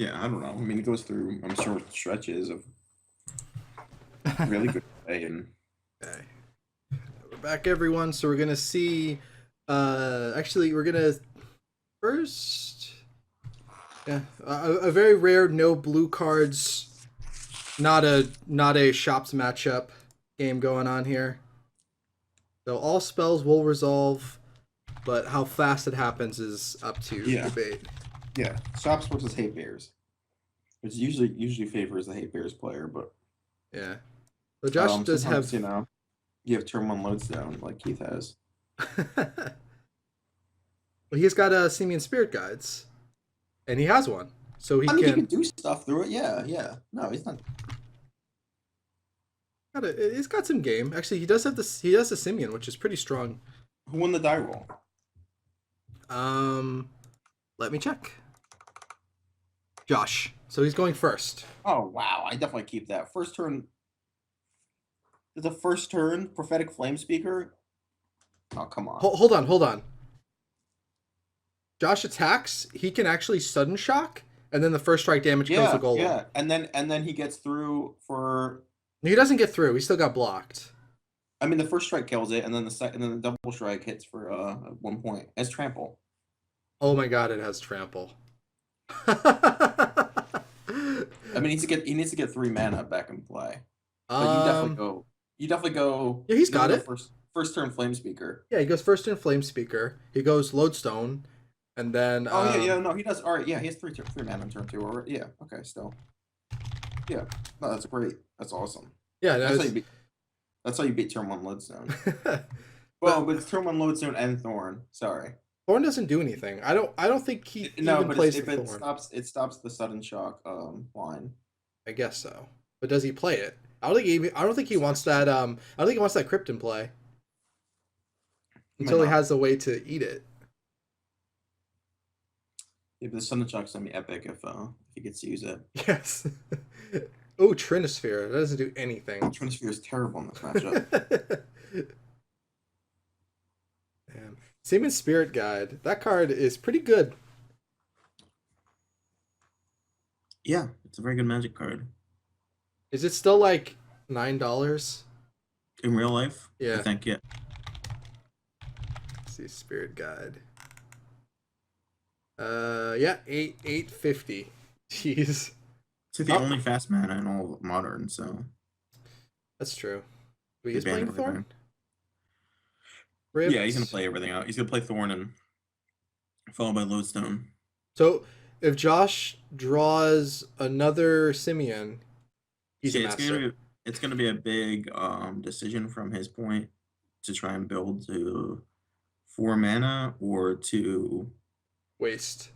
Yeah, I don't know. I mean, it goes through, I'm sure, stretches of really good play and Okay. We're back, everyone. So we're gonna see. Actually, we're gonna first. Yeah, a very rare no blue cards, not a shops matchup game going on here. So all spells will resolve, but how fast it happens is up to yeah, debate. yeah. Shops versus hate bears, which usually favors the hate bears player, but Yeah. So Josh does sometimes have. you have turn one loads down like Keith has. Well, he's got a Simian Spirit Guides, and he has one, so he I mean, he can. can do stuff through it. Yeah, yeah. No, he's not. He's got some game. Actually, he does have this. He does the Simian, which is pretty strong. Who won the die roll? Um, Let me check. Josh. So he's going first. Oh wow, I definitely keep that first turn. The first turn prophetic flame speaker. Oh come on. Hold on, hold on. Josh attacks. He can actually sudden shock, and then the first strike damage kills the Yeah, golem. yeah, and then he gets through for. He doesn't get through. He still got blocked. I mean, the first strike kills it, and then the second, and then the double strike hits for 1 point as trample. Oh my god, it has trample. I mean, he needs to get 3 mana back in play. But you definitely go. You definitely go. Yeah, he's You got go it. first turn flame speaker. Yeah, he goes first in Flame Speaker. He goes Lodestone, and then. Oh yeah, yeah, no, he does. All right, yeah, he has 3 mana in turn 2. Or yeah, okay, still. Yeah, no, that's great. That's awesome. Yeah, That's how you beat turn 1 Lodestone. but But it's turn 1 Lodestone and Thorn. Sorry. Thorn doesn't do anything. I don't think he No, even but plays if the it Thorn. stops the sudden shock line. I guess so. But does he play it? I don't think he wants that. I don't think he wants that Crypt in play Might until he not. has a way to eat it. Yeah, but the sudden shock's gonna be epic if he gets to use it. Yes. Oh, Trinisphere. That doesn't do anything. Trinisphere is terrible in this matchup. Damn. Simian Spirit Guide. That card is pretty good. Yeah, it's a very good magic card. Is it still like $9? In real life, Yeah. I think, yeah. Let's see, Spirit Guide. Yeah, 850. Jeez. It's like the only fast mana in all of Modern, so. That's true. Wait, They he's playing banned Thorn? Yeah, he's gonna play everything out. He's gonna play Thorn and followed by Lodestone. So if Josh draws another Simian, he's a master. It's gonna be a big decision from his point to try and build to 4 mana or to Waste.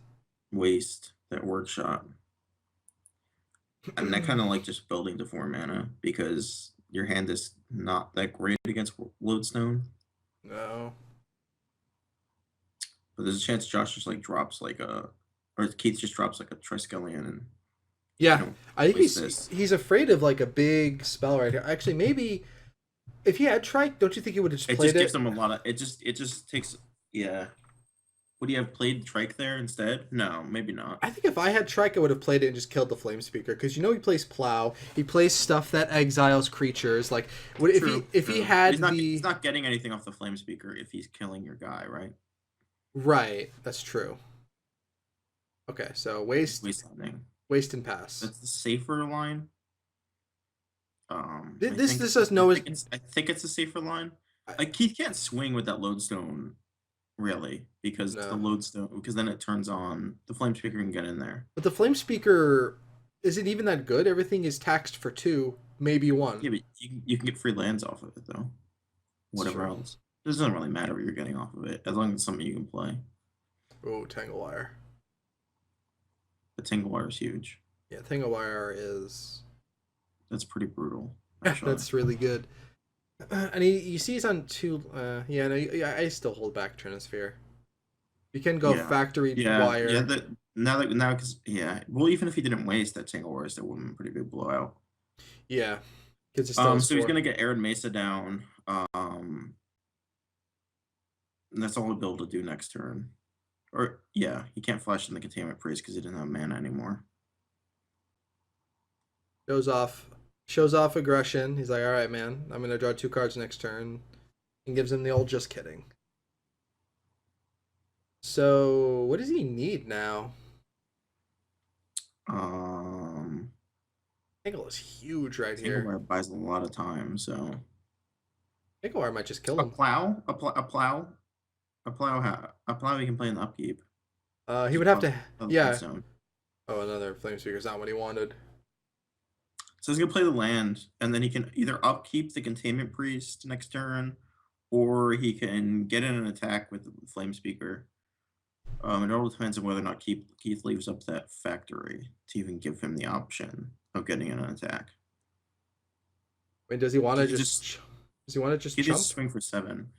waste that workshop. I mean, I kind of like just building to 4 mana because your hand is not that great against Lodestone. No. But there's a chance Josh just like drops like a, or Keith just drops like a Triskelion and Yeah, I think this. he's afraid of like a big spell right here. Actually, maybe if he had Trike, don't you think he would have just it played just it? gives him a lot of it just takes yeah. Would he have played Trike there instead? No, maybe not. I think if I had Trike, I would have played it and just killed the Flame Speaker because you know he plays Plow. He plays stuff that exiles creatures. Like, if he had he's not getting anything off the Flame Speaker if he's killing your guy, right? Right, that's true. Okay, so waste and pass. That's the safer line. This does no. I think it's a safer line. Like Keith can't swing with that Lodestone. Really, because the Lodestone, because then it turns on the Flame Speaker can get in there. But the Flame Speaker isn't even that good. Everything is taxed for 2, maybe 1. Yeah, but you can get free lands off of it though. Whatever else, it doesn't really matter what you're getting off of it as long as it's something you can play. Oh, Tanglewire. The Tanglewire is huge. Yeah, Tanglewire is. That's pretty brutal. That's really good. And you see he's on 2. Yeah, no, I still hold back Trinisphere. You can go factory wire. Yeah, now because well, even if he didn't waste that Tanglewire, still would have been a pretty big blowout. Yeah, because so he's gonna get Arid Mesa down. And that's all he'll be able to do next turn. Or yeah, he can't flash in the Containment Priest because he didn't have mana anymore. Shows off aggression. He's like, all right, man, I'm gonna draw 2 cards next turn, and gives him the old just kidding. So what does he need now? Tangle is huge right here. Tangle buys a lot of time, so Tangle might just kill him. a plow. He can play in the upkeep. He would have to, yeah. Zone. Oh, another Flame Speaker's not what he wanted. So he's gonna play the land, and then he can either upkeep the Containment Priest next turn, or he can get in an attack with the Flame Speaker. It all depends on whether or not Keith leaves up that factory to even give him the option of getting in an attack. Wait, does he want to just? Does he want to just? He jump? just swing for 7.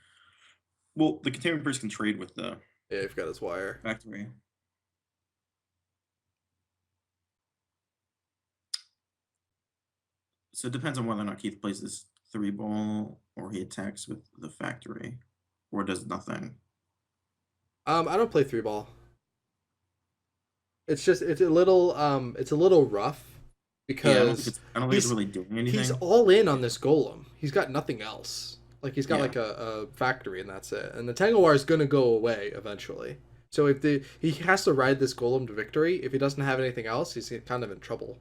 Well, the Containment Priest can trade with the. Yeah, he's got his wire. Factory. So it depends on whether or not Keith plays this 3-ball or he attacks with the factory or does nothing. I don't play 3-ball. It's a little rough because I don't think it's really doing anything. He's all in on this golem. He's got nothing else. Like he's got like a factory and that's it. And the Tangle Wire is gonna go away eventually. So if he has to ride this golem to victory, if he doesn't have anything else, he's kind of in trouble.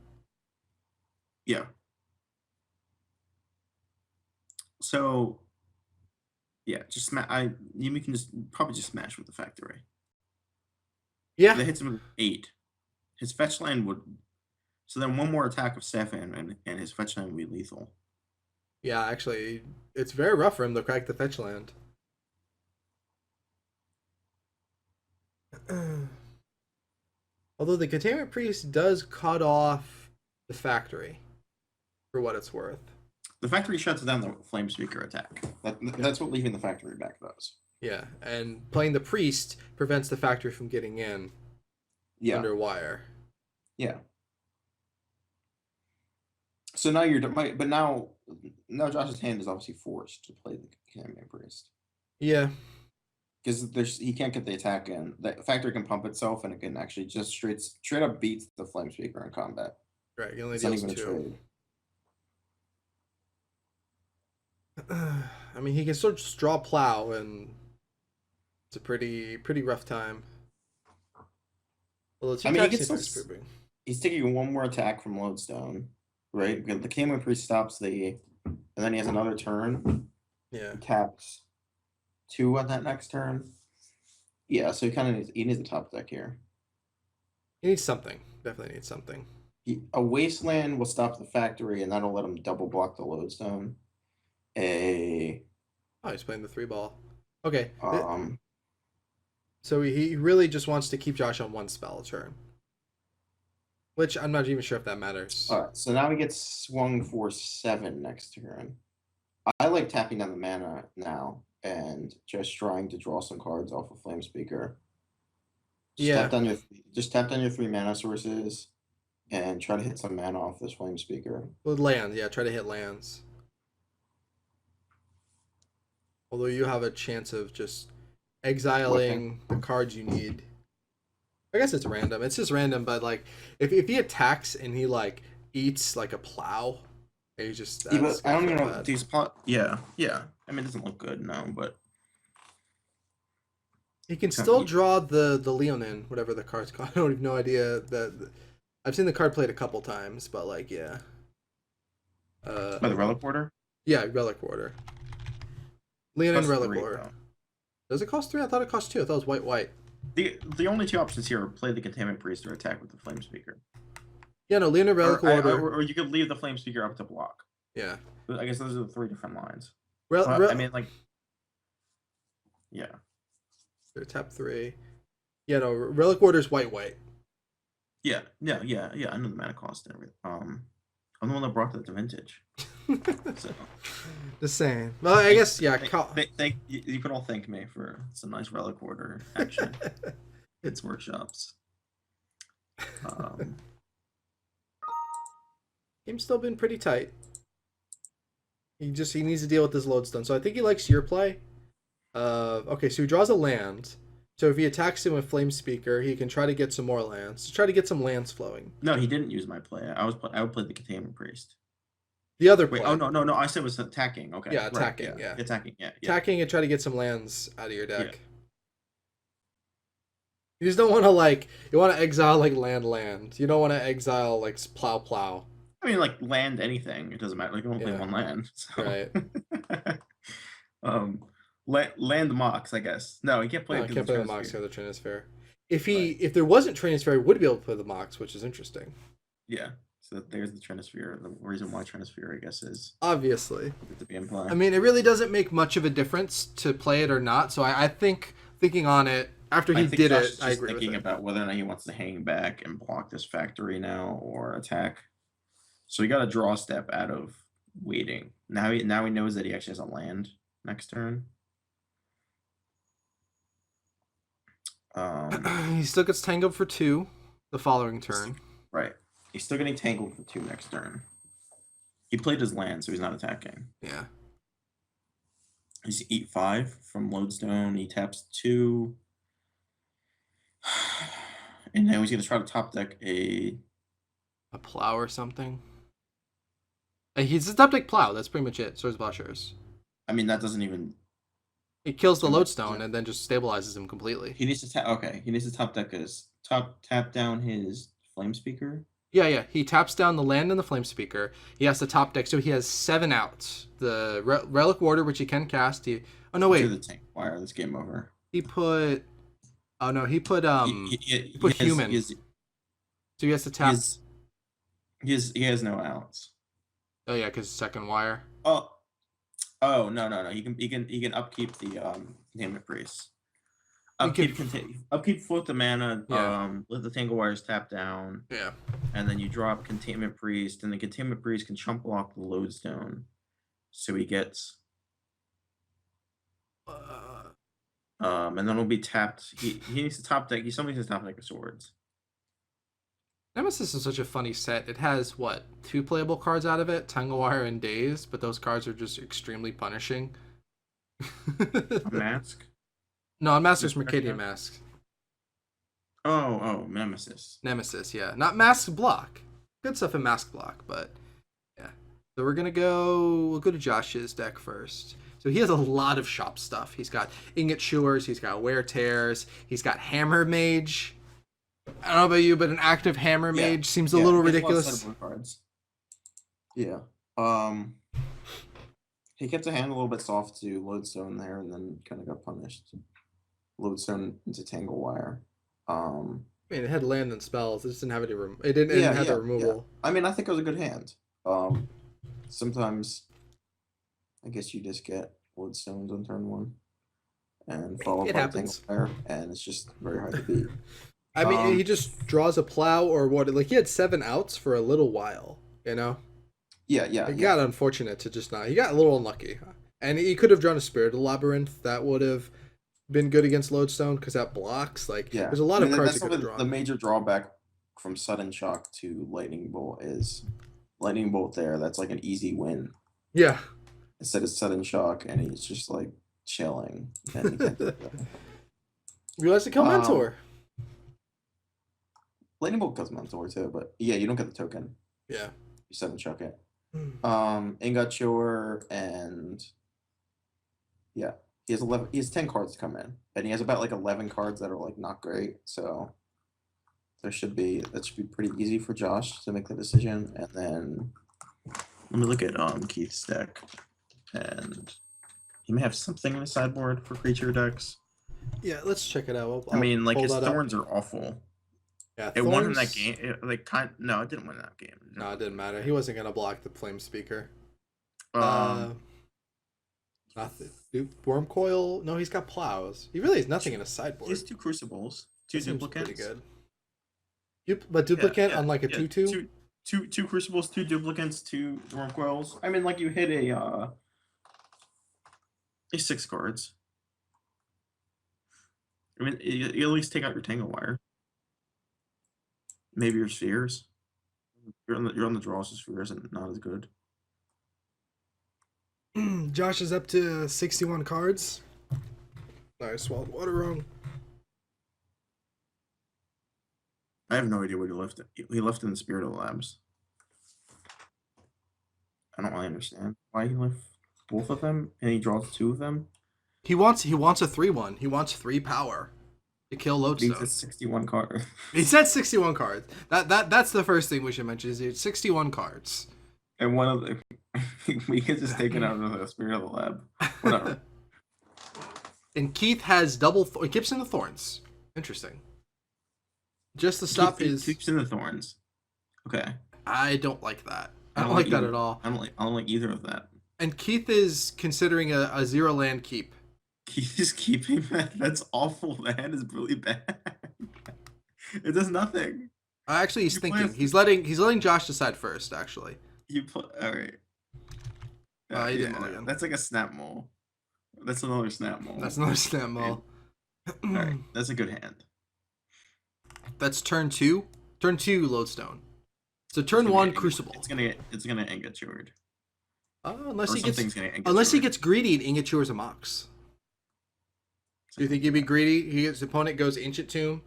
Yeah. So, yeah, just you can probably just smash with the factory. Yeah, that hits him with 8. His fetch land would, so then one more attack of Stefan and his fetch land would be lethal. Yeah, actually, it's very rough for him to crack the fetch land. Although the Containment Priest does cut off the factory, for what it's worth. The factory shuts down the Flame Speaker attack. That's what leaving the factory back does. Yeah, and playing the priest prevents the factory from getting in under wire. Yeah. So now but now Josh's hand is obviously forced to play the Containment Priest. Yeah. Because he can't get the attack in. The factory can pump itself and it can actually just straight up beat the Flame Speaker in combat. Right, he only deals 2. I mean, he can still just draw plow, and it's a pretty rough time. Well, he's taking one more attack from Lodestone, right? Because the Containment Priest stops and then he has another turn. Yeah. He taps 2 on that next turn. Yeah, so he needs the top deck here. He needs something. Definitely needs something. A Wasteland will stop the factory, and that'll let him double block the Lodestone. Oh, he's playing the 3-ball. Okay. So he really just wants to keep Josh on 1 spell a turn. Which I'm not even sure if that matters. Alright, so now he gets swung for 7 next turn. I like tapping down the mana now and just trying to draw some cards off of Flame Speaker. Tap down your 3 mana sources and try to hit some mana off this Flame Speaker. With lands, yeah, try to hit lands. Although you have a chance of just exiling the cards you need. I guess it's random. It's just random, but like if he attacks and he like eats like a plow, he just I don't even know these plot. Yeah. I mean, it doesn't look good, no, but he can still draw the Leonin, whatever the card's called. I don't have no idea that. I've seen the card played a couple times, but like yeah. By the Relic Warder. Yeah, Relic Warder. Leonin Relic Warder. Does it cost 3? I thought it cost 2. I thought it was white. The only 2 options here are play the Containment Priest or attack with the Flame Speaker. Yeah, no, Leonin Relic Warder. Or you could leave the Flame Speaker up to block. Yeah. I guess those are the 3 different lines. I mean, like, yeah. Tap 3. Yeah, no, Relic Warder's white. Yeah. I know the mana cost and everything. I'm the one that brought that to Vintage. So. Just saying. Well, I guess yeah. You can all thank me for some nice Relic Order action. It's workshops. Game's still been pretty tight. He needs to deal with this Lodestone. So I think he likes your play. Okay, so he draws a land, So if he attacks him with Flame Speaker, he can try to get some more lands. Try to get some lands flowing. No, he didn't use my play. I would play the Containment Priest. The other Wait, play. oh no, I said it was attacking. Okay, Yeah, right, attacking. Yeah. attacking. Yeah, Attacking and try to get some lands out of your deck. Yeah. You just don't want to you want to exile land. You don't want to exile plow. I mean, like land anything. It doesn't matter. Like you only play one land. So. Right. Land Mox, I guess. No, he can't play. No, it I can't play the Mox Trinisphere. because of the Trinisphere. If there wasn't Trinisphere, he would be able to play the Mox, which is interesting. Yeah. So there's the Trinisphere. The reason why Trinisphere, I guess, is obviously to be in play. I mean, it really doesn't make much of a difference to play it or not. So I think thinking on it after he did Josh it, is I just agree with thinking it. about whether or not he wants to hang back and block this factory now or attack. So he got a draw step out of waiting. Now he knows that he actually has a land next turn. He still gets tangled for 2 the following turn. Right. He's still getting tangled for 2 next turn. He played his land, so he's not attacking. Yeah. He's eat 5 from Lodestone. He taps 2. And now he's going to try to top deck a plow or something. He's a top deck plow. That's pretty much it. Swords Plowshares. I mean, that doesn't even. It kills the Lodestone and then just stabilizes him completely. He needs to tap. Okay, he needs to top deck his tap down his Flame Speaker. Yeah. He taps down the land and the Flame Speaker. He has to top deck, so he has 7 outs. The Relic Warder, which he can cast. Oh no, wait. To the tank wire. This game over. He put. Oh no, he put he put human. So he has to tap. He has no outs. Oh yeah, because second wire. Oh no. He can upkeep the Containment Priest. Upkeep float the mana. Yeah. Let the Tangle Wires tap down. Yeah. And then you drop Containment Priest, and the Containment Priest can chump block the Lodestone, so he gets. And then it'll be tapped. He needs to top deck. Somebody needs to top deck the swords. Nemesis is such a funny set. It has, what, 2 playable cards out of it? Tanglewire and Daze, but those cards are just extremely punishing. A mask? No, on Master's Mercadian Mask. Oh, Nemesis. Nemesis, yeah. Not Mask Block. Good stuff in Mask Block, but yeah. So we'll go to Josh's deck first. So he has a lot of shop stuff. He's got Ingot Chewers, he's got Wear Tears, he's got Hammer Mage. I don't know about you, but an active Hammer Mage seems a little ridiculous. A lot of cards. Yeah. He kept the hand a little bit soft to Lodestone there, and then kind of got punished. Lodestone into Tangle Wire. I mean, it had land and spells. It just didn't have any it didn't have the removal. Yeah. I mean, I think it was a good hand. Sometimes, I guess you just get Lodestones on turn 1, and follow by Tangle Wire, and it's just very hard to beat. I mean, he just draws a plow or what? Like, he had 7 outs for a little while, you know? Yeah. It got unfortunate to just not. He got a little unlucky. And he could have drawn a Spirited Labyrinth. That would have been good against Lodestone because that blocks. There's a lot of cards that could have drawn. The major drawback from Sudden Shock to Lightning Bolt is Lightning Bolt there. That's like an easy win. Yeah. Instead of Sudden Shock, and he's just like chilling. And he can't do that. Realize to kill Mentor. Lightning Bolt kills Mentor too, but yeah, you don't get the token. Yeah. You Sudden Shock it. Ingot Chewer, and yeah, he has 10 cards to come in, and he has about like 11 cards that are like not great. So that should be pretty easy for Josh to make the decision. And then let me look at Keith's deck, and he may have something in the sideboard for creature decks. Yeah, let's check it out. I mean, like his thorns are awful. Yeah, it won in that game. No, it didn't win that game. No, it didn't matter. He wasn't gonna block the Flame Speaker. Nothing. Dude, Worm Coil. No, he's got plows. He really has nothing in his sideboard. He has 2 Crucibles, 2 Duplicates. Pretty good. But duplicate on like a 2/2. Two Crucibles, 2 Duplicates, 2 Worm Coils. I mean, like you hit a 6 cards. I mean, you at least take out your Tangle Wire. Maybe your spheres. You're on the draw, so spheres and not as good. Josh is up to 61 cards. Sorry, I swallowed water wrong. I have no idea what he left. He left in the Spirit of the Labs. I don't really understand why he left both of them, and he draws 2 of them. He wants a 3/1. He wants 3 power to kill But he's at Lodestone. 61 cards. He said 61 cards. That's the first thing we should mention is it's 61 cards. And one of the we could just take it out of the Spirit of the Lab. Whatever. And Keith has Gibson of Thorns. Interesting. Just to stop his. Keeps in the Thorns. Okay. I don't like that. I don't like that at all. I don't like either of that. And Keith is considering a 0 land keep. He's keeping that. That's awful. The hand is really bad. It does nothing. Actually, he's thinking. He's letting Josh decide first. Actually. You put all right. He didn't mulligan. That's like a snap mole. That's another snap mole. That's another snap mole. All right, that's a good hand. That's turn 2. Turn 2, Lodestone. So turn 1, Crucible. It's gonna get chewered. Unless he gets greedy and Ingot chewers a Mox. Do you think he'd be greedy? His opponent goes Ancient Tomb.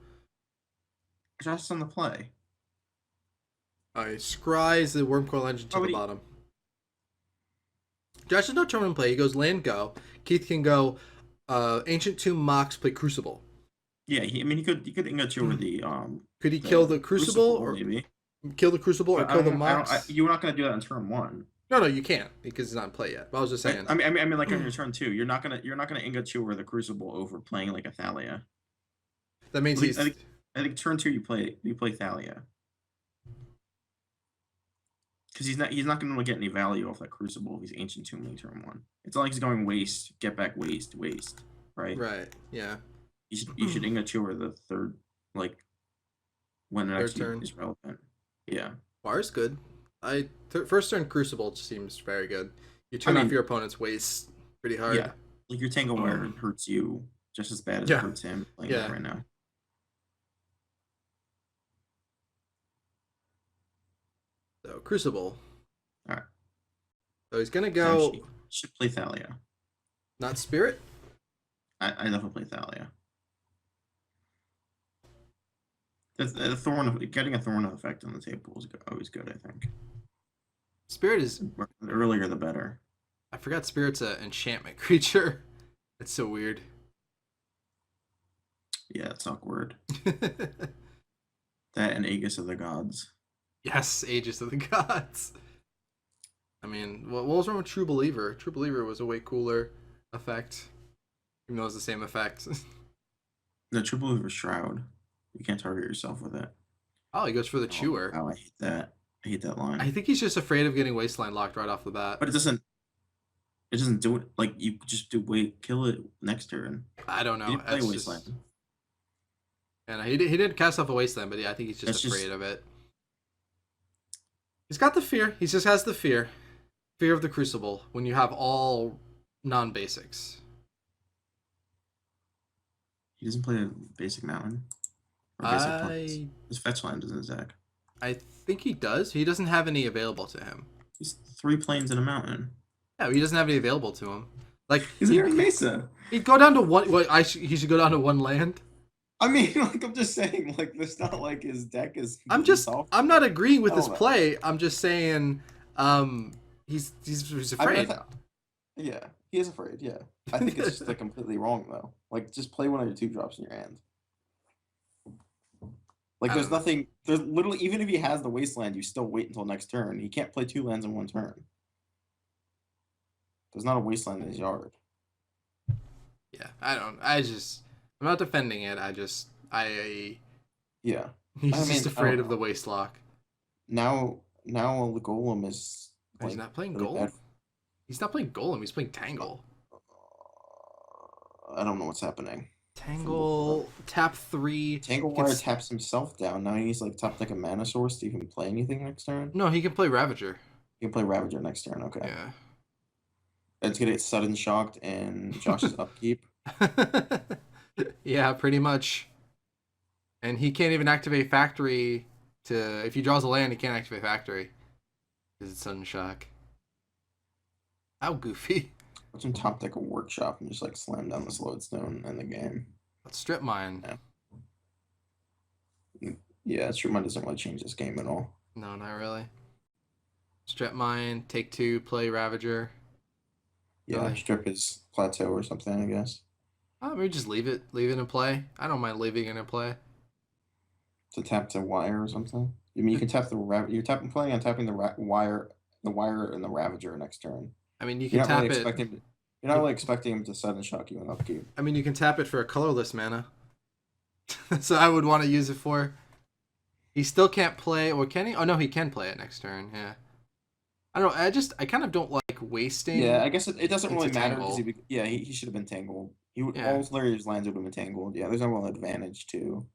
Just on the play. He scries the Wormcoil Engine to the bottom. Josh has no turn in play. He goes land go. Keith can go Ancient Tomb, Mox, play Crucible. Yeah, he could Ingot chewer the Could he kill the Crucible or maybe kill the Crucible or kill the Mox? You're not gonna do that on turn 1. No, you can't because it's not in play yet. But I was just saying. I mean, like on your turn 2, you're not gonna Ingot chewer the Crucible over playing like a Thalia. That means I think turn 2 you play Thalia. Because he's not going to get any value off that Crucible if he's Ancient Tomb turn 1. It's not like he's going waste, get back, waste, right? Right. Yeah. You should Ingot chewer the third, like when it Third actually turn is relevant. Yeah. Bar's good. First turn Crucible seems very good. You turn off your opponent's waste pretty hard. Yeah. Like your Tangleware hurts you just as bad as it hurts him playing that right now. So Crucible. All right. So he's gonna go. Should play Thalia. Not Spirit. I definitely play Thalia. Getting a Thorn effect on the table is always good. I think. Spirit is the earlier the better. I forgot Spirit's an enchantment creature. It's so weird. Yeah, it's awkward. That and Aegis of the Gods. Yes, Aegis of the Gods. I mean, what was wrong with True Believer? True Believer was a way cooler effect. Even though it's the same effect. The True Believer Shroud. You can't target yourself with it. Oh, he goes for the Chewer. Oh, I hate that. I hate that line. I think he's just afraid of getting Wasteland locked right off the bat. But it doesn't do it. Like, you just kill it next turn. I don't know. He didn't play Wasteland. And he didn't cast off a Wasteland, but yeah, I think he's just afraid of it. He's got the fear. He just has the fear. Fear of the Crucible when you have all non-basics. He doesn't play a basic mountain. Or basic his fetch land is in his deck. I think he does. He doesn't have any available to him. He's 3 plains and a mountain. Yeah, he doesn't have any available to him. Like he's a Mesa. He'd go down to one. He should go down to 1 land. I mean, like I'm just saying, like it's not like his deck is. I'm not agreeing with his play. I'm just saying, he's afraid. Yeah, he is afraid. Yeah, I think it's just like completely wrong though. Like, just play one of your 2-drops in your hand. Like, there's nothing. There's literally, even if he has the Wasteland, you still wait until next turn. He can't play 2 lands in 1 turn. There's not a Wasteland in his yard. Yeah, I'm not defending it. Yeah. He's just afraid of the Waste Lock. Now the Golem is. He's not playing Golem. He's not playing Golem. He's playing Tangle. I don't know what's happening. Tangle, tap 3. Tanglewire taps himself down. Now he's like top deck a mana source to even play anything next turn. No, he can play Ravager. He can play Ravager next turn. Okay. Yeah. It's gonna get sudden shocked and Josh's upkeep. Yeah, pretty much. And he can't even activate Factory to. If he draws a land, he can't activate Factory because it's sudden shock. How goofy. Watch him top deck a Workshop and just like slam down this Lodestone in the game. Let's strip mine. Yeah. Yeah, Strip Mine doesn't really change this game at all. No, not really. Strip Mine, take 2, play Ravager. Yeah, Really? Strip is Plateau or something, I guess. Maybe just leave it in play. I don't mind leaving it in play. To tap the wire or something. I mean, you can tap the you're tapping playing on tapping the wire and the Ravager next turn. I mean, you can You're not really tap it. expecting. You're not really expecting him to sudden shock you in upkeep. I mean, you can tap it for a colorless mana. So I would want to use it for. He still can't play, or can he? Oh no, he can play it next turn. Yeah. I don't know. I kind of don't like wasting. Yeah, I guess it doesn't really matter because Tangle. he should have been tangled. He would Yeah. all Larry's lands would have been tangled. Yeah, there's no real advantage to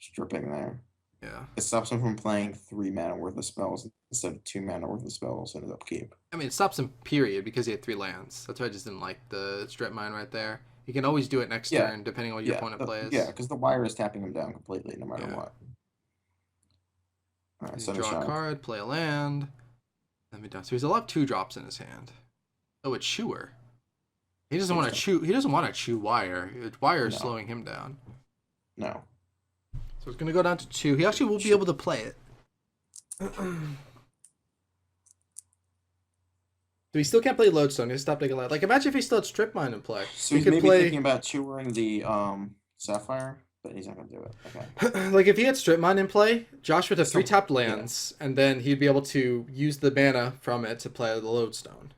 stripping there. Yeah. It stops him from playing 3 mana worth of spells instead of 2 mana worth of spells in his upkeep. I mean, it stops him, period, because he had 3 lands. That's why I just didn't like the Strip Mine right there. You can always do it next Yeah. turn, depending on what your opponent plays. Yeah, because the wire is tapping him down completely no matter Yeah. what. All right, You draw a card, play a land. Let me down. So he's allowed 2 drops in his hand. Oh, it's Chewer. He doesn't want to chew. He doesn't want to chew wire. Wire is slowing him down. No. So it's gonna go down to 2. He actually will be able to play it. So he still can't play Lodestone. He stop taking land. Like, imagine if he still had Strip Mine in play. So he's maybe thinking about chewing the Sapphire, but he's not gonna do it. Okay. Like, if he had Strip Mine in play, Josh would have 3 tapped lands, and then he'd be able to use the mana from it to play the Lodestone.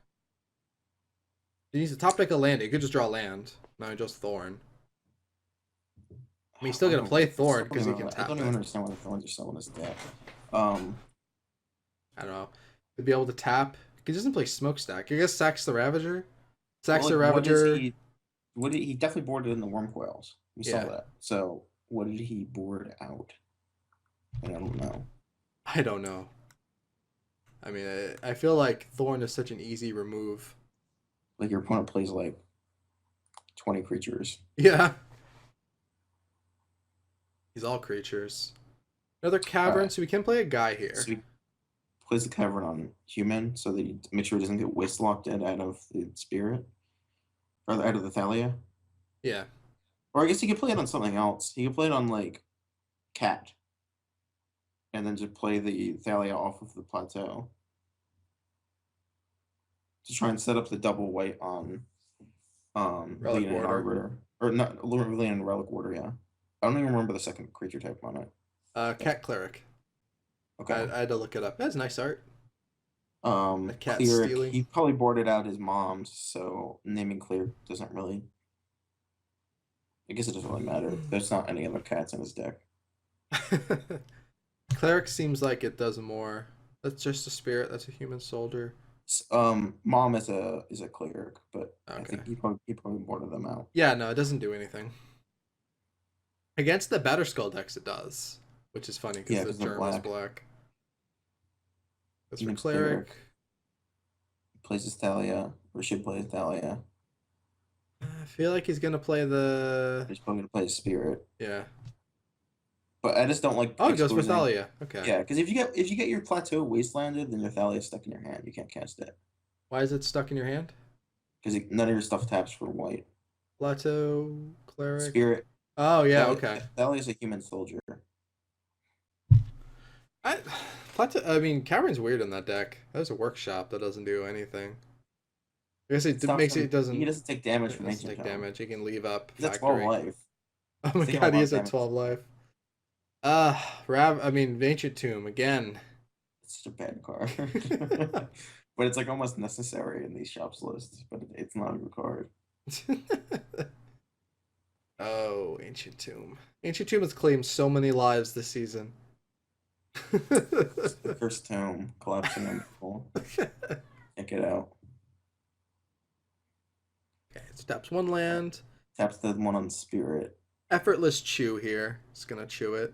He needs to top deck a land. He could just draw a land. Now he draws Thorn. I mean, he's still gonna play Thorn because he can tap it. I don't even understand why the Thorns are still in his deck. I don't know. To be able to tap. He doesn't play Smokestack. I guess sacks the Ravager. Sacks the Ravager. What did he definitely boarded in the Wormcoils. We saw that. So what did he board out? I don't know. I don't know. I mean, I feel like Thorn is such an easy remove. Like your opponent plays like 20 creatures. Yeah. He's all creatures. Another Cavern, so we can play a guy here. So he plays the Cavern on human so that he make sure he doesn't get waste locked in out of the spirit. Or out of the Thalia. Yeah. Or I guess he could play it on something else. He could play it on like Cat. And then just play the Thalia off of the plateau. To try and set up the double white on Relic Lean and Arbiter. Or not Lean and Relic Warder, yeah. I don't even remember the second creature type on it. Cat Cleric. Okay. I had to look it up. That's nice art. Cat Cleric, stealing. he probably boarded out his mom's, so naming Cleric doesn't really. I guess it doesn't really matter. There's not any other cats in his deck. Cleric seems like it does more. That's just a spirit. That's a human soldier. Mom is a cleric, but Okay. I think he probably boarded them out. Yeah, no, it doesn't do anything. Against the Batterskull decks, it does, which is funny because the germ is black. That's for Cleric. Plays his Thalia, or should play his Thalia. I feel like he's gonna play the. He's probably gonna play his Spirit. Yeah. But I just don't like. Oh, he goes for Thalia. Okay. Yeah, because if you get your plateau wastelanded, then your Thalia is stuck in your hand. You can't cast it. Why is it stuck in your hand? Because none of your stuff taps for white. Plateau, Cleric. Spirit. Oh yeah, okay. Thalia is a human soldier. I mean, Cavern's weird in that deck. There's a Workshop that doesn't do anything. I guess it makes it doesn't. He doesn't take damage from Ancient Tome. Damage. He can leave up. He's at 12 life. Oh my god, he is at 12 life. I mean, Ancient Tomb again. It's such a bad card. But it's like almost necessary in these shops lists, but it's not a good card. Oh, Ancient Tomb. Ancient Tomb has claimed so many lives this season. The first tome collapsing on the floor. Check it out. Okay, it taps 1 land. Taps the one on Spirit. Effortless Chew here. It's gonna chew it.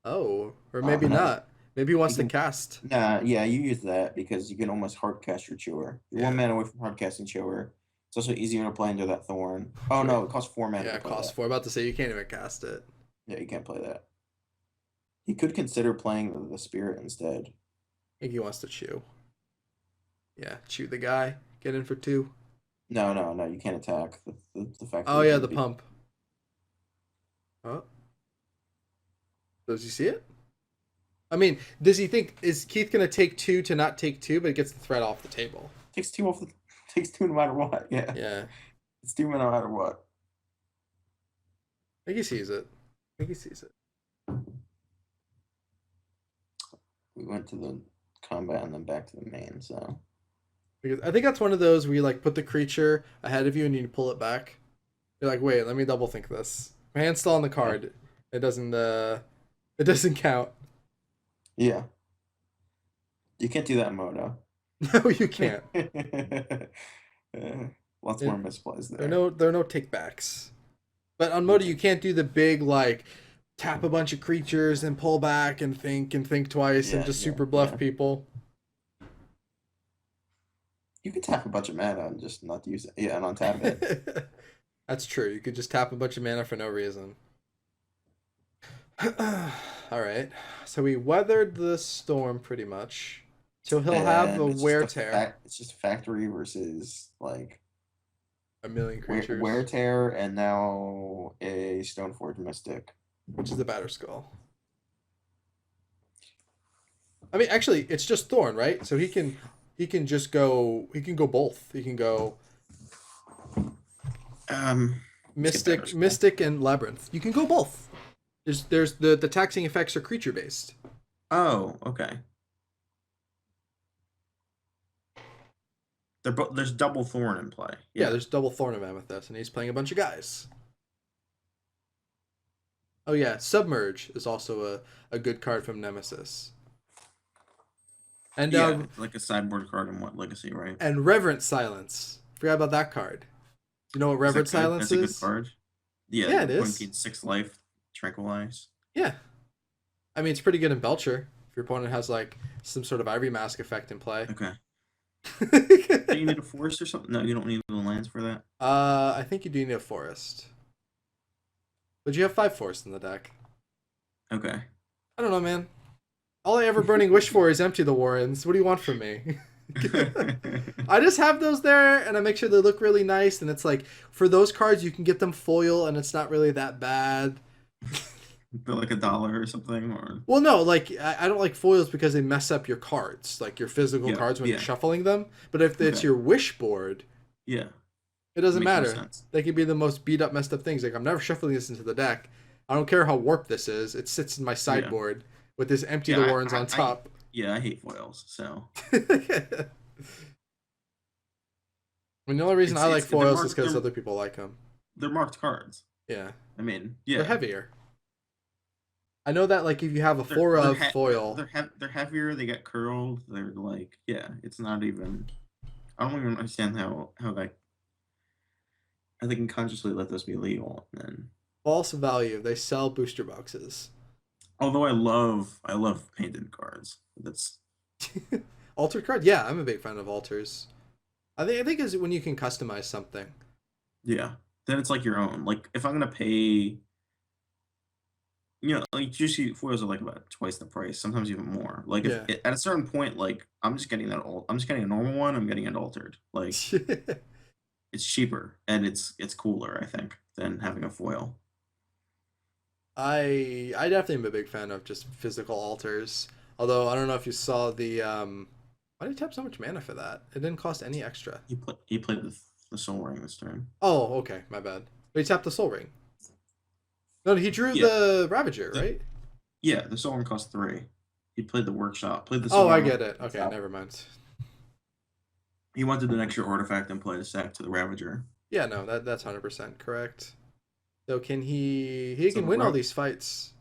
Oh, or maybe not. Maybe he wants to cast. Nah, yeah, you use that because you can almost hard cast your Chewer. You're 1 mana away from hard casting Chewer. It's also easier to play into that Thorn. Oh no, it costs 4 mana. Yeah, it costs 4. About to say you can't even cast it. Yeah, you can't play that. He could consider playing the Spirit instead. I think he wants to chew. Yeah, chew the guy. Get in for 2. No, you can't attack. The fact. Oh yeah, the pump. Oh. Does he see it? I mean, does he think is Keith gonna take 2 to not take 2, but it gets the threat off the table? Takes 2 off the takes 2 no matter what. Yeah. Yeah, It's 2 no matter what. I think he sees it. I think he sees it. We went to the combat and then back to the main, so Because I think that's one of those where you like put the creature ahead of you and you pull it back. You're like, wait, let me double think this. My hand's still on the card. It doesn't count. yeah. You can't do that in Moto. No, you can't. Lots more misplays there. There are no takebacks. But on Moto, you can't do the big like tap a bunch of creatures and pull back and think twice and just super bluff people. You could tap a bunch of mana and just not use it. Yeah, and untap it. That's true. You could just tap a bunch of mana for no reason. All right. So we weathered the storm pretty much. So he'll have a wear tear. It's just factory versus like a million creatures. Wear tear and now a Stoneforge Mystic, which is the Batter Skull. I mean, actually, it's just Thorn, right? So he can just go. He can go both. He can go. Mystic and Labyrinth. You can go both. There's the taxing effects are creature based. Oh, okay. There's double Thorn in play. Yeah, there's double Thorn of Amethyst, and he's playing a bunch of guys. Oh yeah, Submerge is also a good card from Nemesis. And yeah, like a sideboard card in what Legacy, right? And Reverent Silence. Forgot about that card. You know what Reverent Silence is? That's a good card. Yeah, it is. 6 life, Tranquilize. Yeah. I mean, it's pretty good in Belcher. If your opponent has like some sort of Ivory Mask effect in play. Okay. Do you need a forest or something? No, you don't need the lands for that. I think you do need a forest. But you have 5 forests in the deck. Okay. I don't know, man. All I ever burning wish for is empty the Warrens. What do you want from me? I just have those there, and I make sure they look really nice. And it's like, for those cards, you can get them foil, and it's not really that bad. They're like $1 or something, or well, no, like I don't like foils because they mess up your cards, like your physical cards when you're shuffling them. But if it's your wish board, it doesn't matter. They can be the most beat up, messed up things. Like I'm never shuffling this into the deck. I don't care how warped this is. It sits in my sideboard with this empty the Warrens on top. I hate foils, so. I mean, the only reason I like foils is because other people like them. They're marked cards. Yeah. I mean, they're heavier. I know that, like, if you have a 4 of foil, they're heavier. They get curled. They're like, it's not even. I don't even understand how they can consciously let this be legal. And then false value. They sell booster boxes. Although I love painted cards. That's altered cards. Yeah, I'm a big fan of alters. I think is when you can customize something. Yeah, then it's like your own. Like if I'm gonna pay. Like juicy foils are like about twice the price, sometimes even more. Like if at a certain point, like I'm just getting I'm just getting a normal one. I'm getting it altered. Like it's cheaper and it's cooler, I think, than having a foil. I definitely am a big fan of just physical alters. Although I don't know if you saw the why did he tap so much mana for that? It didn't cost any extra. He played the Soul Ring this turn. Oh, okay, my bad. But he tapped the Soul Ring. No, he drew the Ravager, right? Yeah, the Soul Ring cost 3. He played the Workshop. Played the Soul Ring. I get it. Okay, never mind. He wanted an extra artifact and played a sack to the Ravager. Yeah, no, that's 100% correct. So can he can win all these fights.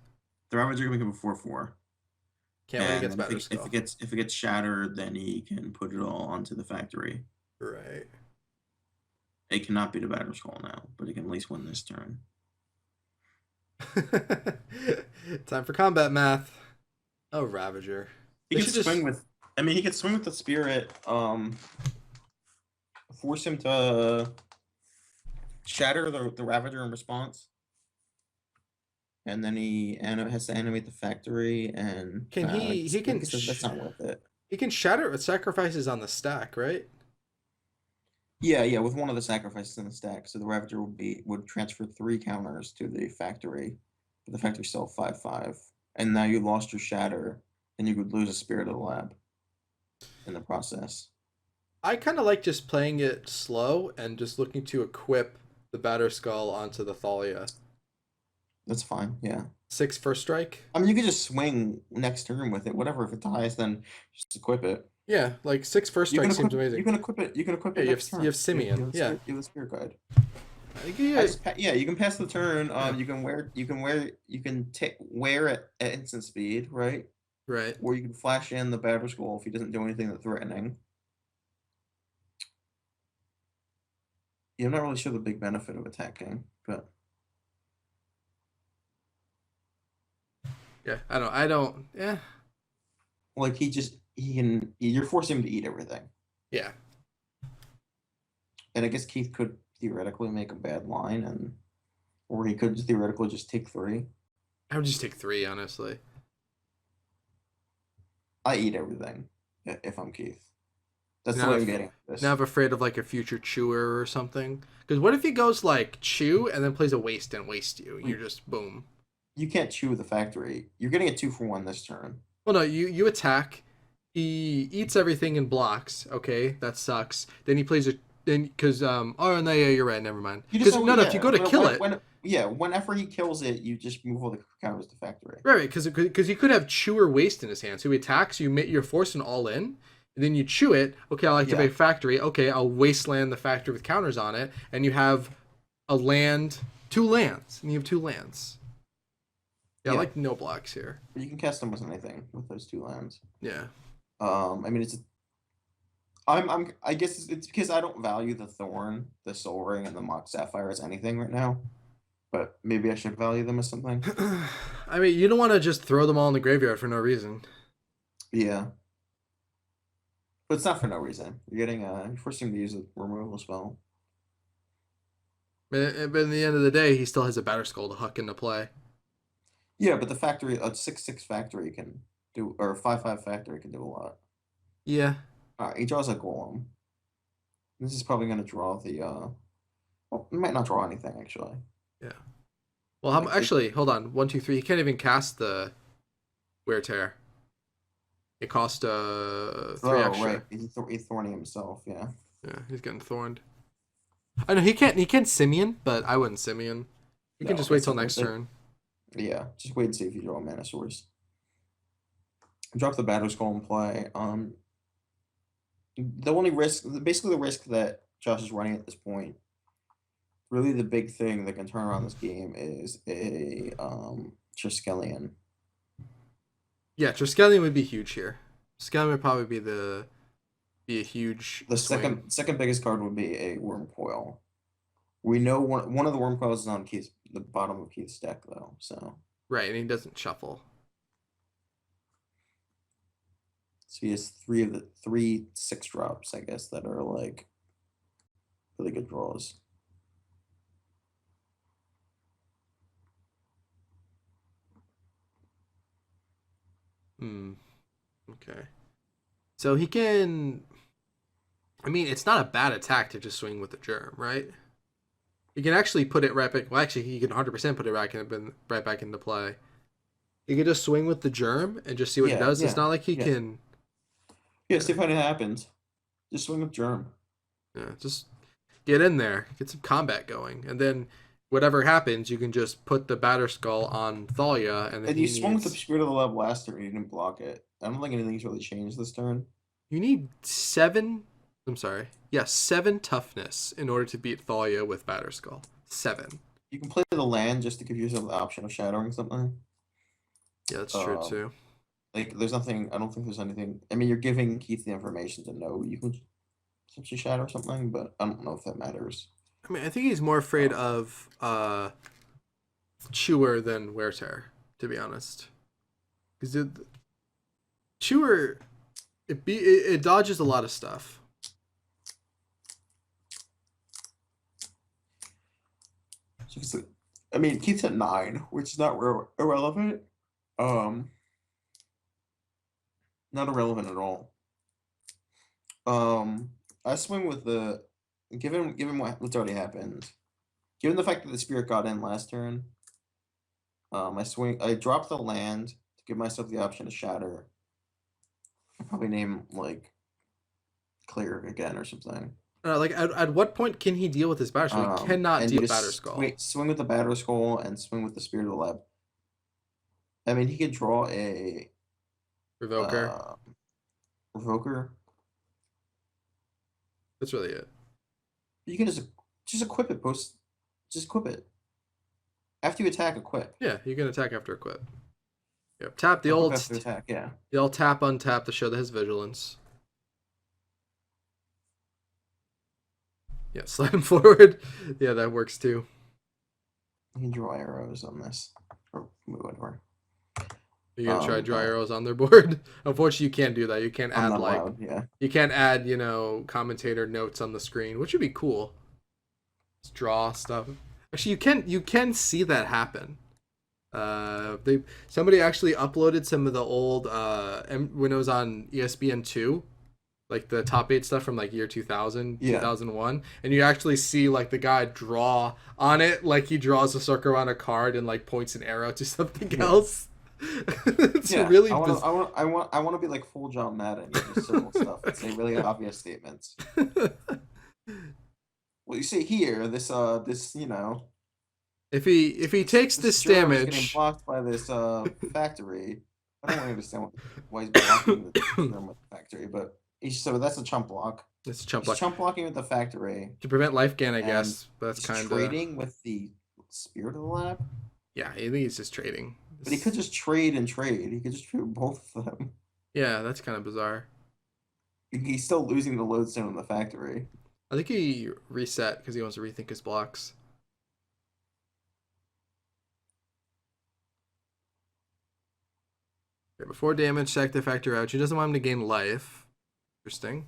The Ravager can become a 4/4. Can't win against Batter Skull. If it gets shattered, then he can put it all onto the factory. Right. It cannot beat a Batter Skull now, but it can at least win this turn. Time for combat math. Oh, Ravager. He can swing with. I mean, he can swing with the Spirit. Force him to shatter the Ravager in response, and then he has to animate the factory. And can he can? That's not worth it. He can shatter it with sacrifices on the stack, right? Yeah, with one of the sacrifices in the stack. So the Ravager would transfer 3 counters to the factory, but the factory's still 5/5. And now you lost your shatter, and you could lose a Spirit of the Lab in the process. I kind of like just playing it slow and just looking to equip the Batter Skull onto the Thalia. That's fine, yeah. 6 first strike. I mean, you could just swing next turn with it. Whatever, if it dies, then just equip it. Yeah, like 6 first You strike can seems equip. amazing. You can equip it. You can equip Yeah, it you next have turn. Simian. Yeah, You have a Spirit Guide. yeah. Yeah, you can pass the turn. Yeah. You can wear it at instant speed, right? Right. Or you can flash in the Batter Skull if he doesn't do anything that's threatening. Yeah, I'm not really sure the big benefit of attacking, but Yeah, I don't. Yeah. like you're forcing him to eat everything. Yeah. And I guess Keith could theoretically make a bad line, or he could theoretically just take 3. I would just take 3, honestly. I eat everything if I'm Keith. That's the Now way I'm if- getting this. Now I'm afraid of like a future chewer or something. Because what if he goes like chew and then plays a waste and waste you? You're just boom. You can't chew the factory. You're getting a 2-for-1 this turn. Well, no, you attack. He eats everything and blocks. Okay, that sucks. Then he plays a because oh no, yeah, you're right. Never mind. Because no, if you go to kill it, whenever he kills it, you just move all the counters to factory. right? Because he could have chew or waste in his hand. So he attacks. You're forcing all in. And then you chew it. Okay, I'll activate factory. Okay, I'll wasteland the factory with counters on it, and you have a land, 2 lands, and you have 2 lands. Yeah, I like no blocks here. But you can cast them with anything with those 2 lands. Yeah. I mean, I guess it's because I don't value the Thorn, the Soul Ring, and the Mock Sapphire as anything right now. But maybe I should value them as something. I mean, you don't want to just throw them all in the graveyard for no reason. Yeah. But it's not for no reason. You're forcing him to use a removal spell. But in the end of the day, he still has a Batter Skull to huck into play. Yeah, but the factory, a 6/6 factory can do, or a 5/5 factory can do a lot. Yeah. He draws a Golem. This is probably going to draw the, well, it might not draw anything, actually. Yeah. Well, actually, hold on. 1, 2, 3. He can't even cast the Wear Tear. It cost 3 extra. Right. He's thorny himself, yeah. Yeah, he's getting thorned. I know he can't Simian, but I wouldn't Simian. You can just wait till next turn. Yeah, just wait and see if you draw a Mana Source. Drop the Batter Skull and play. The only risk, basically the risk that Josh is running at this point, really the big thing that can turn around this game is a Triskelion. Yeah, Triskelion would be huge here. Triskelion would probably be a huge The swing. second biggest card would be a Worm Coil. We know one of the Worm Coils is on the bottom of Keith's deck though, so. Right, and he doesn't shuffle. So he has 3 6-drops, I guess, that are like really good draws. Okay. So he can. I mean, it's not a bad attack to just swing with the germ, right? He can actually put it right back. Well, actually, he can 100% put it right back into play. He can just swing with the germ and just see what it does. It's not like he can. Yeah, see if anything happens. Just swing with germ. Yeah, just get in there, get some combat going, and then whatever happens, you can just put the Batter Skull on Thalia, and then And you swung with the Spirit of the Lab last turn, you didn't block it. I don't think anything's really changed this turn. You need 7. I'm sorry. Yeah, 7 toughness in order to beat Thalia with Batter Skull. 7. You can play the land just to give yourself the option of shadowing something. Yeah, that's true too. Like, there's nothing. I don't think there's anything. I mean, you're giving Keith the information to know you can essentially shadow something, but I don't know if that matters. I mean, I think he's more afraid of Chewer than Wear Tear, to be honest. Because Chewer, it dodges a lot of stuff. I mean, Keith's at 9, which is not irrelevant. Not irrelevant at all. I swing with the given what's already happened. Given the fact that the spirit got in last turn, I drop the land to give myself the option to shatter. I'll probably name like Cleric again or something. Like at what point can he deal with his batter skull? He cannot And deal batter just skull. swing with the Batter Skull and swing with the Spirit of the Lab. I mean, he could draw a Revoker. Revoker. That's really it. You can just equip it. Just equip it. After you attack, equip. Yeah, you can attack after equip. Yep. Tap the Equip old after attack. Yeah. the old tap untap to show that his vigilance. Yeah, slide him forward. Yeah, that works too. You can draw arrows on this or whatever. You're gonna try draw arrows on their board. Unfortunately, you can't do that. You can't I'm add not like allowed, yeah. you can't add commentator notes on the screen, which would be cool. Just draw stuff. Actually, you can see that happen. Somebody actually uploaded some of the old when it was on ESPN2, like the top 8 stuff from like year 2000, Yeah. 2001, and you actually see like the guy draw on it, like he draws a circle on a card and like points an arrow to something else. It's really I want to be like full John Madden, just circle stuff and say really obvious statements. Well, you see here, this if he takes this getting damage, blocked by this factory. I don't really understand why he's blocking the germ with the factory, but so that's a chump block. it's a chump He's block chump blocking with the factory to prevent life gain, I guess. But that's kind of trading with the Spirit of the Lab. Yeah, I think he's just trading. But he could just trade and trade. He could just trade both of them. Yeah, that's kind of bizarre. He's still losing the lodestone in the factory. I think he reset because he wants to rethink his blocks. Okay, before damage, sack the factor out. She doesn't want him to gain life. Interesting.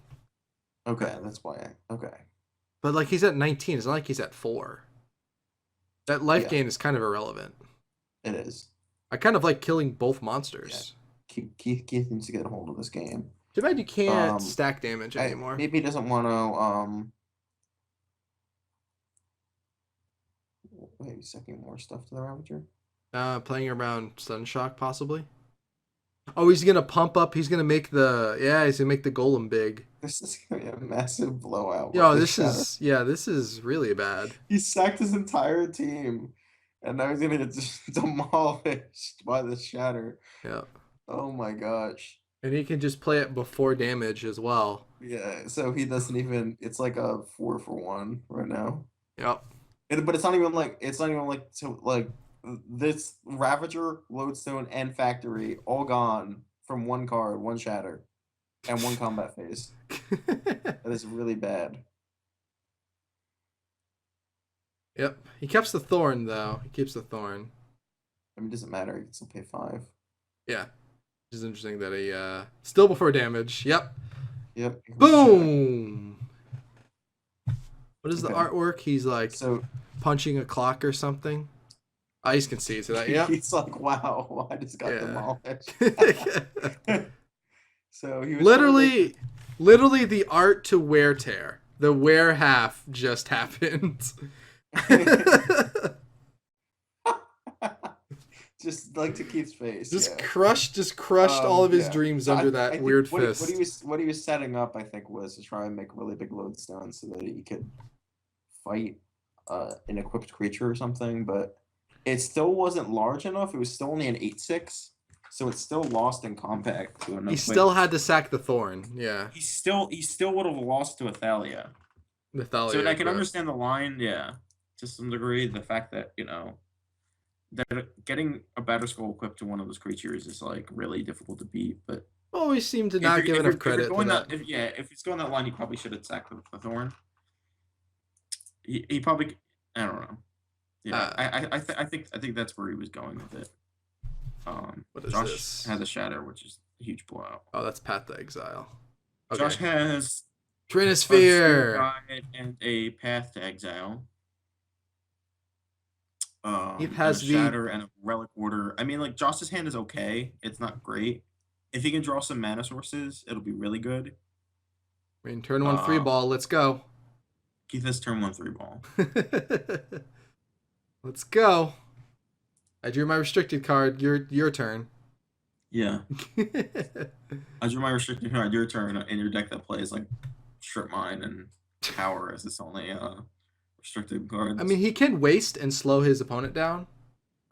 Okay, that's why. Okay. But like he's at 19. It's not like he's at 4. That life gain is kind of irrelevant. It is. I kind of like killing both monsters. Yeah. Keith needs to get a hold of this game. Too bad you can't stack damage anymore. Maybe he doesn't want to maybe second more stuff to the Ravager. Playing around Sunshock possibly. Oh, he's gonna pump up. He's gonna make the he's gonna make the golem big. This is gonna be a massive blowout. Yo, this is really bad. He sacked his entire team, and now he's gonna get demolished by the shatter. Yeah. Oh my gosh. And he can just play it before damage as well. Yeah, so he doesn't even. It's like a 4-for-1 right now. Yep. But it's not even like so like this Ravager, Lodestone, and Factory all gone from one card, one shatter, and one combat phase. That is really bad. Yep. He keeps the Thorn though. He keeps the Thorn. I mean, it doesn't matter. He can still pay 5. Yeah. Which is interesting that he still before damage. Yep. Yep. Boom. What is the artwork? He's like punching a clock or something. Ice can see so that. Yeah. He's like, wow, I just got demolished. So he was literally the art to wear tear. The wear half just happened. Just like to Keith's face. Just crushed all of his dreams under that weird fist. What he was setting up, I think, was to try and make really big lodestones so that he could fight an equipped creature or something, but it still wasn't large enough. It was still only an 8/6, so it's still lost in compact to enough. He still had to sack the Thorn. Yeah. He still would have lost to Athalia. So I can understand the line, to some degree. The fact that that getting a Batter Skull equipped to one of those creatures is like really difficult to beat, but always seem to not give enough credit for that. If it's going that line, he probably should have sacked the Thorn. He probably, I don't know. Yeah, I think that's where he was going with it. What is Josh this? has a shatter, which is a huge blowout. Oh, that's Path to Exile. Okay. Josh has Trinisphere and a Path to Exile. He has a shatter and a relic order. I mean, like Josh's hand is okay. It's not great. If he can draw some mana sources, it'll be really good. I mean, turn 1 free ball. Let's go. Keith has turn 1 3 ball. Let's go. I drew my restricted card. Your turn. Yeah. As your my restricted card, your turn in your deck that plays like Strip Mine and Power as its only restricted I cards. mean, he can waste and slow his opponent down.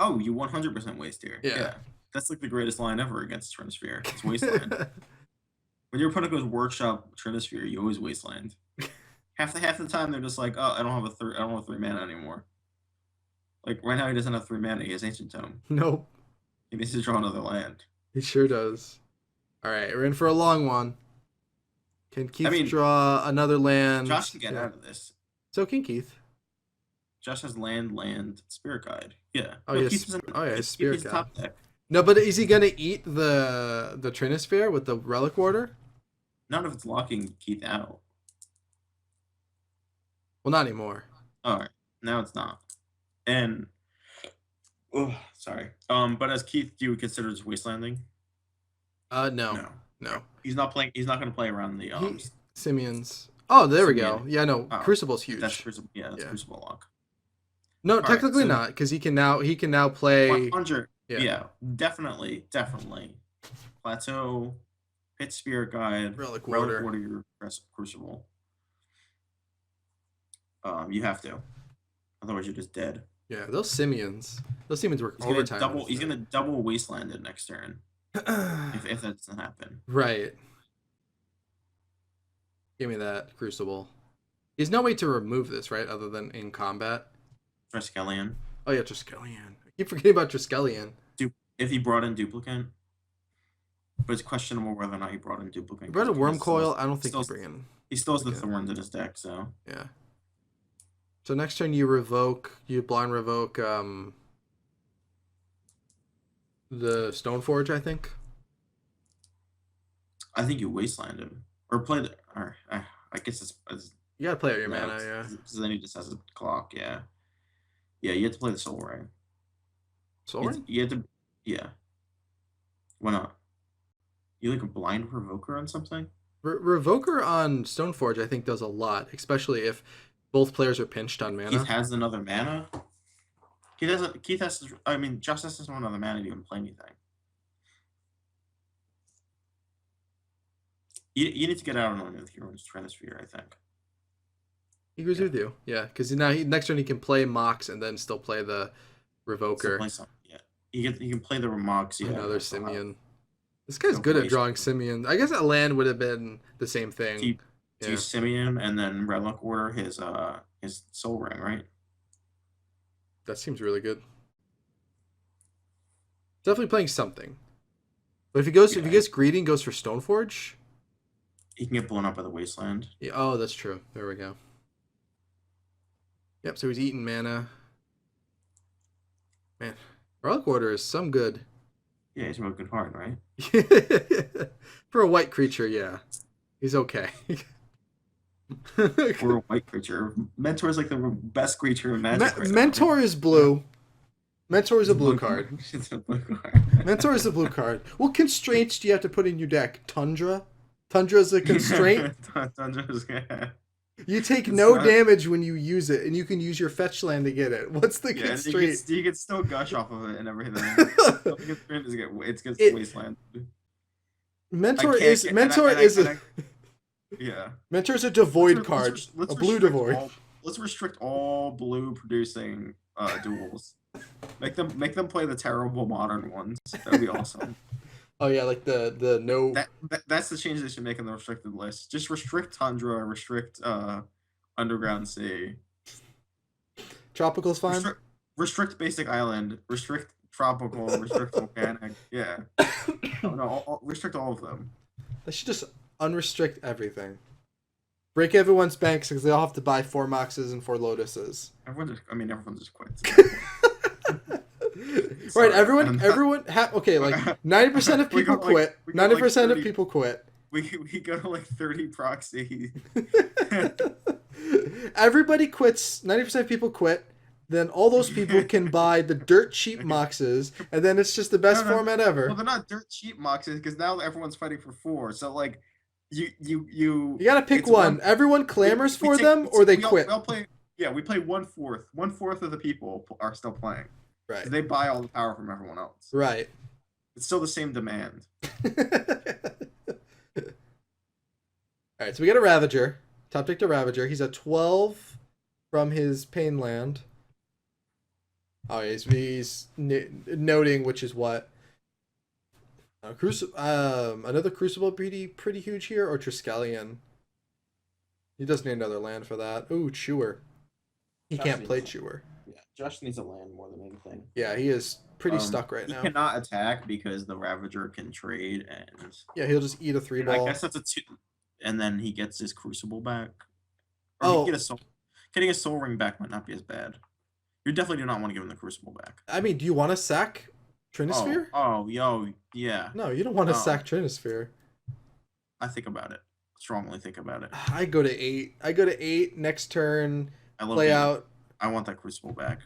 Oh, you 100% waste here. Yeah. Yeah. That's like the greatest line ever against Trinisphere. It's Wasteland. When your opponent goes Workshop Trinisphere, you always Wasteland. Half the time they're just like, oh, I don't have a 3 mana anymore. Like right now he doesn't have 3 mana. He has Ancient Tome. Nope. He needs to draw another land. He sure does. All right, we're in for a long one. Can Keith draw another land? Josh can get out of this. So can Keith. Josh has land, Spirit Guide. Yeah. Oh, yeah, Spirit Guide. Top deck. No, but is he gonna eat the Trinisphere with the Relic Warder? Not if it's locking Keith out. Well, not anymore. All right, now it's not. And sorry. But as Keith, do you would consider this wastelanding? No. He's not playing. He's not going to play around the Simian's. Oh, there we go. Simian. Yeah, no. Crucible's huge. That's Crucible. Yeah, that's Crucible lock. No, technically not, because he can now play. 100. Yeah, definitely. Plateau, Pit Spirit Guide, Relic Warder, your Crucible. You have to, otherwise you're just dead. Yeah, those Simians work overtime. He's gonna double Wasteland it next turn. if that doesn't happen. Right. Give me that Crucible. There's no way to remove this, right? Other than in combat. Triskelion. Oh yeah, Triskelion. I keep forgetting about Triskelion. If he brought in Duplicant, but it's questionable whether or not he brought in Duplicant. He brought a Worm Coil. I don't think he's bringing. He still has the Thorns in his deck, so yeah. So next turn you blind revoke the Stoneforge, I think. I think you wasteland him or play the. Or I guess it's you gotta play out your mana, yeah. Because then he just has a clock, yeah. Yeah, you have to play the Soul Ring. Soul Ring? You have to, yeah. Why not? You like a blind Revoker on something? Revoker on Stoneforge, I think, does a lot, especially if both players are pinched on mana. Keith has another mana. Keith has. I mean, Josh has no another mana to even play anything. You need to get out on one with Hero's Trinisphere, I think. He agrees with you, yeah, because now next turn he can play Mox and then still play the Revoker. Yeah, you can play the Mox. Yeah, another Simian. This guy's good at drawing Simian. I guess that land would have been the same thing. Keep Simian and then Relic Order his Soul Ring, right? That seems really good. Definitely playing something. But if he gets greedy and goes for Stoneforge, he can get blown up by the Wasteland. Yeah. Oh, that's true. There we go. Yep. So he's eating mana. Man, Relic Order is some good. Yeah, he's a real good card, right? For a white creature, yeah, he's okay. For a white creature, Mentor is like the best creature in Magic. Mentor is blue. Mentor is a blue card. It's a blue card. Mentor is a blue card. What constraints do you have to put in your deck? Tundra? Tundra is a constraint? Tundra's good. You take no damage when you use it, and you can use your fetch land to get it. What's the constraint? You can still gush off of it and everything. It's against Wasteland. Mentor is a devoid card. A blue devoid. Let's restrict all blue producing duels. Make them play the terrible modern ones. That'd be awesome. Oh yeah, like the no. That's the change they should make in the restricted list. Just restrict Tundra, restrict Underground Sea. Tropical's fine. Restrict Basic Island. Restrict Tropical. Restrict Volcanic. Yeah. Restrict all of them. They should just unrestrict everything. Break everyone's banks because they all have to buy 4 Moxes and 4 Lotuses. Everyone just quits. Right, everyone, okay, like 90% of people quit. 90% of people quit. We go to like 30 proxy. Everybody quits. 90% of people quit. Then all those people can buy the dirt cheap Moxes, and then it's just the best format ever. Well, they're not dirt cheap Moxes because now everyone's fighting for 4. So like, you gotta pick one. Everyone clamors for them, or they quit. We play 1/4. 1/4 of the people are still playing. Right. They buy all the power from everyone else. Right. It's still the same demand. All right, so we got a Ravager. Top deck to Ravager. He's at 12 from his Pain land. Oh, he's noting which is what. Another Crucible pretty huge here, or Triskelion. He does need another land for that. Ooh, Chewer. He can't play Chewer. Yeah, Josh needs a land more than anything. Yeah, he is pretty stuck right now. He cannot attack because the Ravager can trade, and yeah, he'll just eat a 3-ball. I guess that's a 2, and then he gets his Crucible back. Or Oh, he can get a soul. Getting a Soul Ring back might not be as bad. You definitely do not want to give him the Crucible back. I mean, do you want to sack Trinisphere? Yeah. No, you don't want to sack Trinisphere. I think about it. Strongly think about it. I go to 8. I go to 8 next turn. Play out. I want that Crucible back.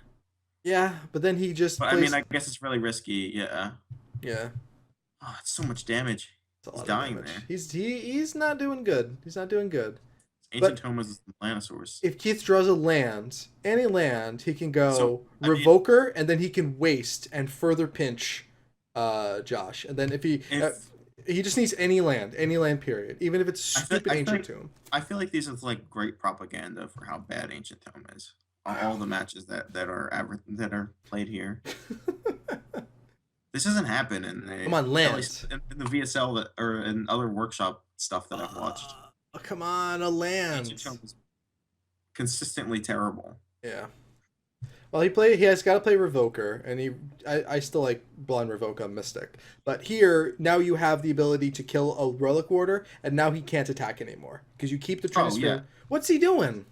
Yeah, but then he just. But, I mean, I guess it's really risky. Yeah. Yeah. Oh, it's so much damage. He's dying there. He's not doing good. He's not doing good. Ancient Tome is the Lanosaurus. If Keith draws a land, any land, he can go Revoker, and then he can waste and further pinch Josh. And then if he just needs any land period, even if it's stupid Ancient Tomb. I feel like these are like great propaganda for how bad Ancient Tome is. All the matches that are played here. This doesn't happen come on, lands. In the VSL or in other workshop stuff that I've watched. Oh, come on, a land. Ancient Tome is consistently terrible. Yeah. Well, he has got to play Revoker, and I still like Blind Revoke on Mystic. But here, now you have the ability to kill a Relic Warder, and now he can't attack anymore because you keep the Trinisphere. Yeah. What's he doing?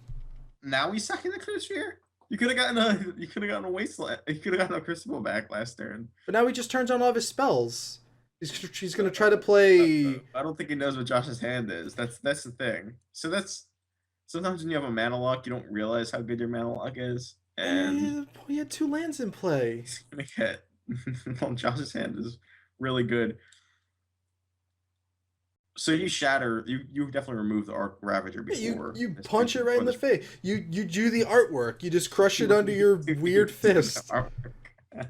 Now he's sacking the Trinisphere. You could have gotten a Wasteland. You could have gotten a Crucible back last turn. But now he just turns on all of his spells. He's gonna try to play. I don't think he knows what Josh's hand is. That's the thing. So sometimes when you have a mana lock, you don't realize how good your mana lock is. And he had 2 lands in play. He's gonna get. Well, Josh's hand is really good. So you shatter. You definitely remove the Arc Ravager before. You punch it right in the face. You do the artwork. You just crush it under your weird fist.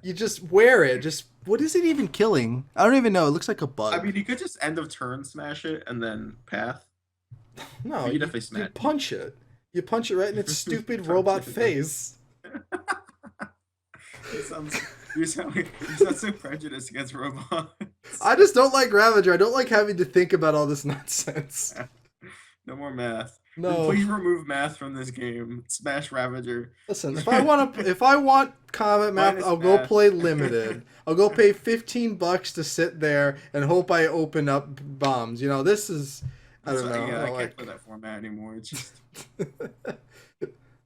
You just wear it. Just what is it even killing? I don't even know. It looks like a bug. I mean, you could just end of turn smash it and then path. No, you definitely smash. You punch it. You punch it right in its stupid robot face. You sound so prejudiced against robots. I just don't like Ravager. I don't like having to think about all this nonsense. No more math. No. Please remove math from this game. Smash Ravager. Listen, if I want combat math, I'll go play limited. I'll go pay $15 to sit there and hope I open up bombs. You know, this is I don't know. Yeah, I can't play that format anymore. It's just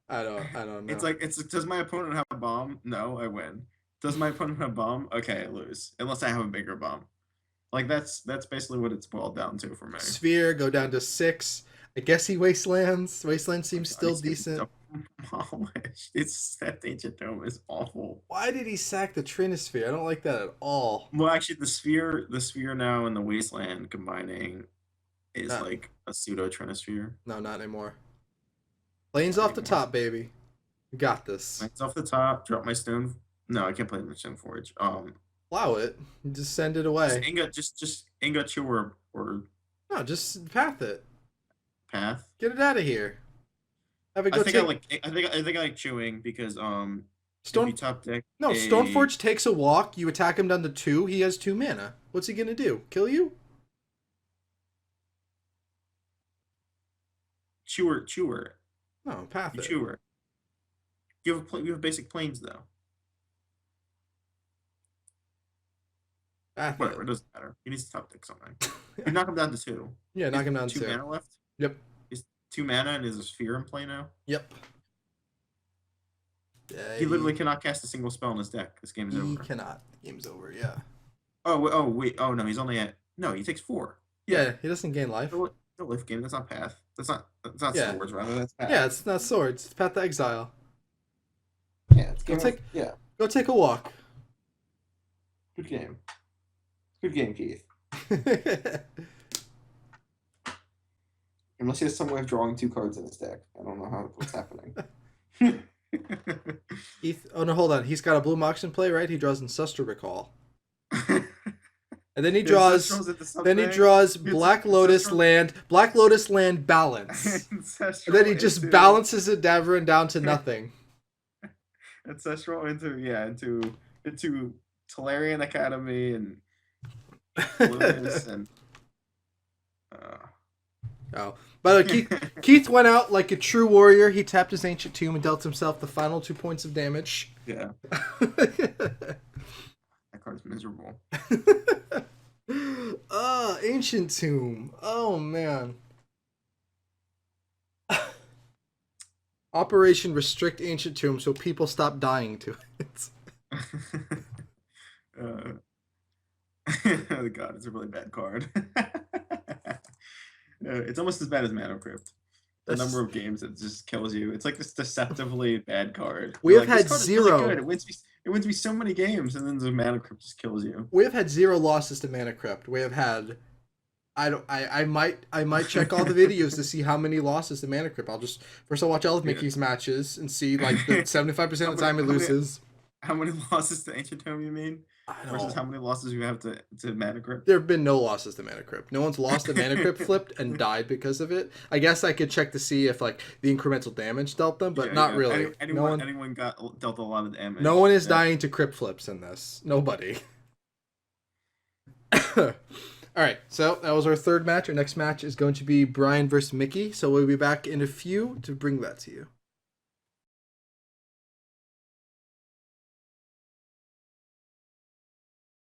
I don't know. It's does my opponent have a bomb? No, I win. Does my opponent have a bomb? Okay, I lose. Unless I have a bigger bomb. Like that's basically what it's boiled down to for me. Sphere go down to 6. I guess he wastelands. Wasteland seems still decent. It's that Ancient Tome is awful. Why did he sack the Trinisphere? I don't like that at all. Well, actually, the sphere now and the Wasteland combining is like a pseudo Trinisphere. No, not anymore. Lanes off the top, baby. We got this. Lanes off the top. Drop my stone. No, I can't play the Stone Forge. Allow it. Just send it away. Just Ingot Chewer or. No, just path it. Path. Get it out of here. Have it go. I think I like chewing because Stone top deck. No, Stoneforge takes a walk. You attack him down to 2. He has 2 mana. What's he gonna do? Kill you? Chewer. No, path it. Chewer. You have basic planes though. Whatever, it doesn't matter. He needs to top deck something. You knock him down to 2. Yeah, knock him down to 2 mana left. Yep. He's 2 mana and is a sphere in play now. Yep. He literally cannot cast a single spell in his deck. This game is over. He cannot. The game's over. Yeah. Oh wait. Oh no, he's only at he takes 4. Yeah, he doesn't gain life. The life game. That's not path. That's not swords rather. That's path. Yeah, it's not swords. It's path to exile. Yeah, go take a walk. Good game. Good game, Keith. Unless he has some way of drawing 2 cards in his deck. I don't know what's happening. Keith, oh no, hold on. He's got a blue Mox in play, right? He draws Ancestral Recall. And then he Incestral's draws. into Then he something. draws It's Black Lotus Ancestral- land. Black Lotus land balance. And then he just into balances Endeavorin down to nothing. Ancestral into Talarian Academy and Lotus and Oh, but Keith went out like a true warrior. He tapped his Ancient Tomb and dealt himself the final 2 points of damage. yeah, that card's miserable. Ancient Tomb. Oh man. Operation Restrict Ancient Tomb so people stop dying to it. God, it's a really bad card. It's almost as bad as Mana Crypt. The number of games that just kills you. It's like this deceptively bad card. We You're have like, had this card is 0. Really good. It wins me so many games, and then the Mana Crypt just kills you. We have had 0 losses to Mana Crypt. We have had. I might check all the videos to see how many losses to Mana Crypt. I'll watch all of Mickey's matches and see like the 75% of the time he loses. How many losses to Ancient Tomb you mean? Versus how many losses you have to Mana Crypt? There have been no losses to Mana Crypt. No one's lost to Mana Crypt flipped and died because of it. I guess I could check to see if like the incremental damage dealt them, but not really. Anyone got dealt a lot of damage. No one is dying to Crypt flips in this. Nobody. All right, so that was our third match. Our next match is going to be Brian versus Mickey. So we'll be back in a few to bring that to you.